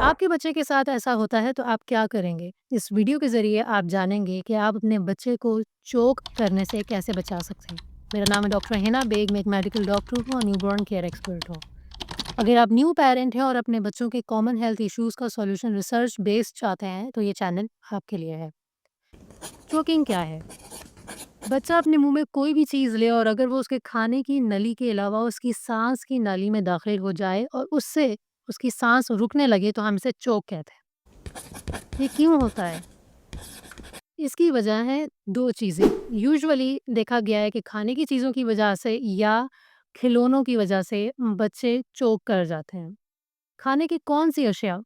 आपके बच्चे के साथ ऐसा होता है तो आप क्या करेंगे? इस वीडियो के ज़रिए आप जानेंगे कि आप अपने बच्चे को चोक करने से कैसे बचा सकते हैं। मेरा नाम है डॉक्टर हिना बेग, मैं एक मेडिकल डॉक्टर हूँ और न्यूबॉर्न केयर एक्सपर्ट हूँ। अगर आप न्यू पेरेंट हैं और अपने बच्चों के कॉमन हेल्थ इश्यूज़ का सॉल्यूशन रिसर्च बेस्ड चाहते हैं, तो ये चैनल आपके लिए है। चोकिंग क्या है? बच्चा अपने मुँह में कोई भी चीज़ ले और अगर वो उसके खाने की नली के अलावा उसकी साँस की नाली में दाखिल हो जाए और उससे उसकी साँस रुकने लगे, तो हम इसे चोक कहते हैं। ये क्यों होता है? इसकी वजह है 2 चीज़ें। यूजुअली देखा गया है कि खाने की चीज़ों की वजह से या खिलौनों की वजह से बच्चे चोक कर जाते हैं। खाने की कौन-सी अशिया?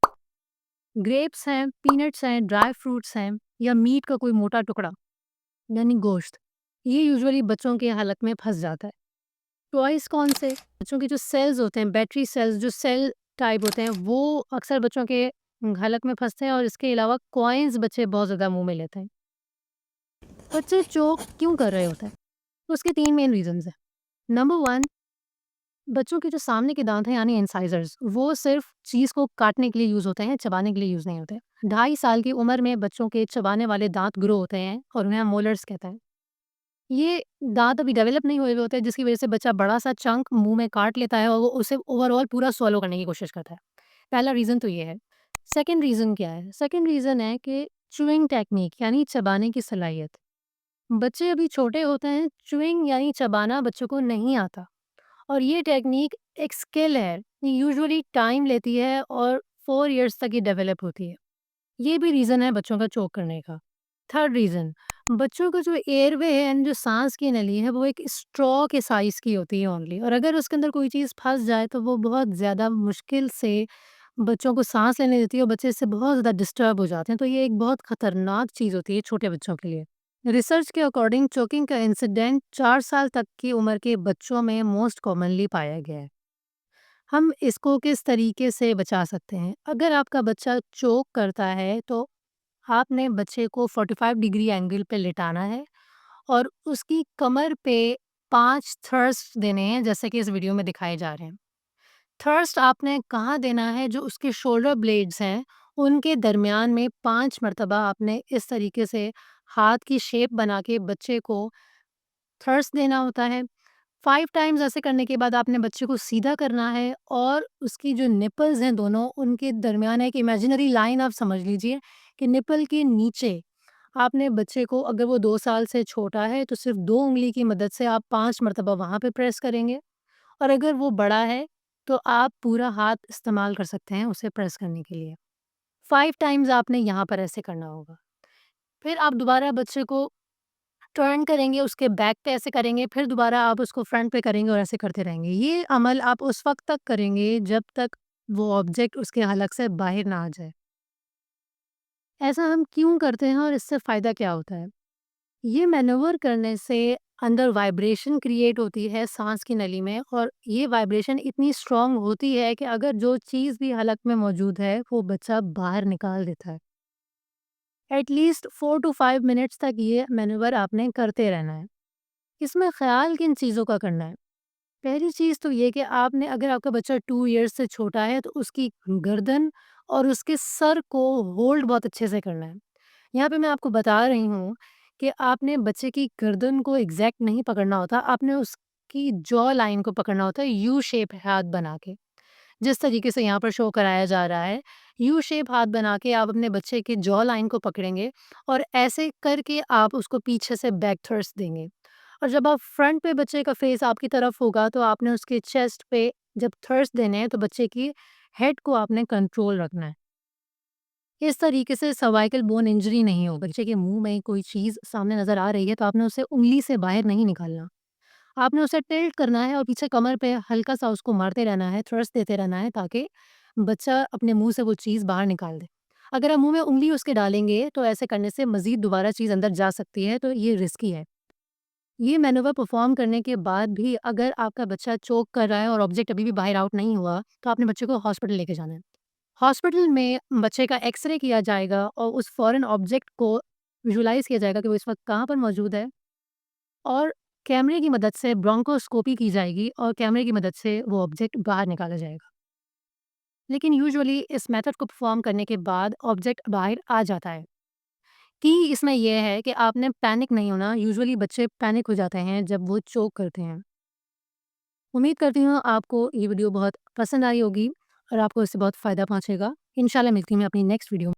ग्रेप्स हैं, पीनट्स हैं, ड्राई फ्रूट्स हैं या मीट का कोई मोटा टुकड़ा यानी गोश्त। ये यूजुअली बच्चों के हलक में फँस जाता है। टॉयज़ कौन से? बच्चों के जो सेल्स होते हैं, बैटरी सेल्स जो सेल टाइप होते हैं, वो अक्सर बच्चों के हलक में फँसते हैं और इसके अलावा कॉइन्स बच्चे बहुत ज़्यादा मुँह में लेते हैं। बच्चे चोक क्यों कर रहे होते हैं? तो उसके 3 मेन रीज़न्स हैं। नंबर 1, बच्चों के जो सामने के दाँत हैं यानी इंसाइज़र्स, वो सिर्फ़ चीज़ को काटने के लिए यूज़ होते हैं, चबाने के लिए यूज़ नहीं होते। 2.5 साल की उम्र में बच्चों के चबाने वाले दाँत ग्रो होते हैं और उन्हें हम मोलर्स कहते हैं। ये दाँत अभी डेवलप नहीं हुए हुए होते हैं, जिसकी वज़ह से बच्चा बड़ा-सा चंक मुँह में काट लेता है और वो उसे ओवरऑल पूरा स्वॉलो करने की कोशिश करता है। पहला रीज़न तो ये है। सेकंड रीज़न क्या है? सेकंड रीज़न है कि च्यूइंग टेक्नीक यानी चबाने की सलाहियत। बच्चे अभी छोटे होते हैं, च्युइंग यानी चबाना बच्चों को नहीं आता और ये टेक्नीक एक स्किल है। ये यूजुअली टाइम लेती है और 4 इयर्स तक ये डेवलप होती है। ये भी रीज़न है बच्चों का चोक करने का। थर्ड रीज़न, बच्चों का जो एयरवे है यानी जो साँस की नली है, वो एक स्ट्रॉ के साइज़ की होती है ओनली और अगर उसके अंदर कोई चीज़ फँस जाए तो वो बहुत ज़्यादा मुश्किल से बच्चों को साँस लेने देती है और बच्चे इससे बहुत ज़्यादा डिस्टर्ब हो जाते हैं। तो ये एक बहुत खतरनाक चीज़ होती है छोटे बच्चों के लिए। रिसर्च के अकॉर्डिंग चोकिंग का इंसिडेंट 4 साल तक की उम्र के बच्चों में मोस्ट कॉमनली पाया गया है। हम इसको किस तरीके से बचा सकते हैं? अगर आपका बच्चा चोक करता है तो आपने बच्चे को 45 डिग्री एंगल पे लिटाना है और उसकी कमर पे 5 थ्रस्ट देने हैं जैसे कि इस वीडियो में दिखाए जा रहे हैं। थ्रस्ट आपने कहाँ देना है? जो उसके शोल्डर ब्लेड्स हैं, उनके दरमियान में 5 मर्तबा आपने इस तरीके से हाथ की शेप बना के बच्चे को थ्रस्ट देना होता है। 5 टाइम्स ऐसे करने के बाद आपने बच्चे को सीधा करना है और उसकी जो निपल्स हैं दोनों, उनके दरमियान एक इमेजिनरी लाइन आप समझ लीजिए कि निपल के नीचे आपने बच्चे को अगर वो 2 साल से छोटा है, तो सिर्फ़ 2 उँगली की मदद से आप 5 मर्तबा वहाँ पे प्रेस करेंगे और अगर वो बड़ा है, तो आप पूरा हाथ इस्तेमाल कर सकते हैं उसे प्रेस करने के लिए। 5 टाइम्स आपने यहाँ पर ऐसे करना होगा। फिर आप दोबारा बच्चे को टर्न करेंगे, उसके बैक पे ऐसे करेंगे, फिर दोबारा आप उसको फ्रंट पे करेंगे और ऐसे करते रहेंगे। ये अमल आप उस वक़्त तक करेंगे जब तक वो ऑब्जेक्ट उसके हलक से बाहर ना आ जाए। ऐसा हम क्यों करते हैं और इससे फ़ायदा क्या होता है? ये मैनूवर करने से अंदर वाइब्रेशन क्रिएट होती है सांस की नली में और ये वाइब्रेशन इतनी स्ट्रांग होती है कि अगर जो चीज़ भी हलक में मौजूद है वो बच्चा बाहर निकाल देता है। एटलीस्ट 4 टू 5 मिनट्स तक ये मैनूवर आपने करते रहना है। इसमें ख्याल किन चीज़ों का करना है? पहली चीज़ तो ये कि आपने अगर आपका बच्चा 2 इयर्स से छोटा है तो उसकी गर्दन और उसके सर को होल्ड बहुत अच्छे से करना है। यहाँ पे मैं आपको बता रही हूँ कि आपने बच्चे की गर्दन को एग्ज़ैक्ट नहीं पकड़ना होता, आपने उसकी जॉ लाइन को पकड़ना होता है यू शेप हाथ बना के। जिस तरीके से यहाँ पर शो कराया जा रहा है, यू शेप हाथ बना के आप अपने बच्चे के जॉ लाइन को पकड़ेंगे और ऐसे करके आप उसको पीछे से बैक थ्रस्ट देंगे। और जब आप फ्रंट पे बच्चे का फेस आपकी तरफ होगा तो आपने उसके चेस्ट पे जब थ्रस्ट देने हैं तो बच्चे की हेड को आपने कंट्रोल रखना है। इस तरीके से सर्वाइकल बोन इंजरी नहीं हो। बच्चे के मुँह में कोई चीज़ सामने नज़र आ रही है तो आपने उसे उँगली से बाहर नहीं निकालना। आपने उसे टिल्ट करना है और पीछे कमर पे हल्का-सा उसको मारते रहना है, थ्रस्ट देते रहना है ताकि बच्चा अपने मुँह से वो चीज़ बाहर निकाल दे। अगर आप मुँह में उँगली उसके डालेंगे तो ऐसे करने से मज़ीद दोबारा चीज़ अंदर जा सकती है, तो ये रिस्की है। ये मैनूवर परफ़ॉर्म करने के बाद भी अगर आपका बच्चा चोक कर रहा है और ऑब्जेक्ट अभी भी बाहर आउट नहीं हुआ, तो आपने बच्चे को हॉस्पिटल लेके जाना है। हॉस्पिटल में बच्चे का एक्स-रे किया जाएगा और उस फ़ॉरेन ऑब्जेक्ट को विजुअलाइज़ किया जाएगा कि वो इस वक़्त कहाँ पर मौजूद है और कैमरे की मदद से ब्रोंकोस्कोपी की जाएगी और कैमरे की मदद से वो ऑब्जेक्ट बाहर निकाला जाएगा। लेकिन यूजुअली इस मेथड को परफ़ॉर्म करने के बाद ऑब्जेक्ट बाहर आ जाता है। की इसमें ये है कि आपने पैनिक नहीं होना, यूजुअली बच्चे पैनिक हो जाते हैं जब वो चोक करते हैं। उम्मीद करती हूँ आपको ये वीडियो बहुत पसंद आई होगी और आपको इससे बहुत फ़ायदा पहुँचेगा। इंशाल्लाह मिलती हूँ मैं अपनी नेक्स्ट वीडियो में।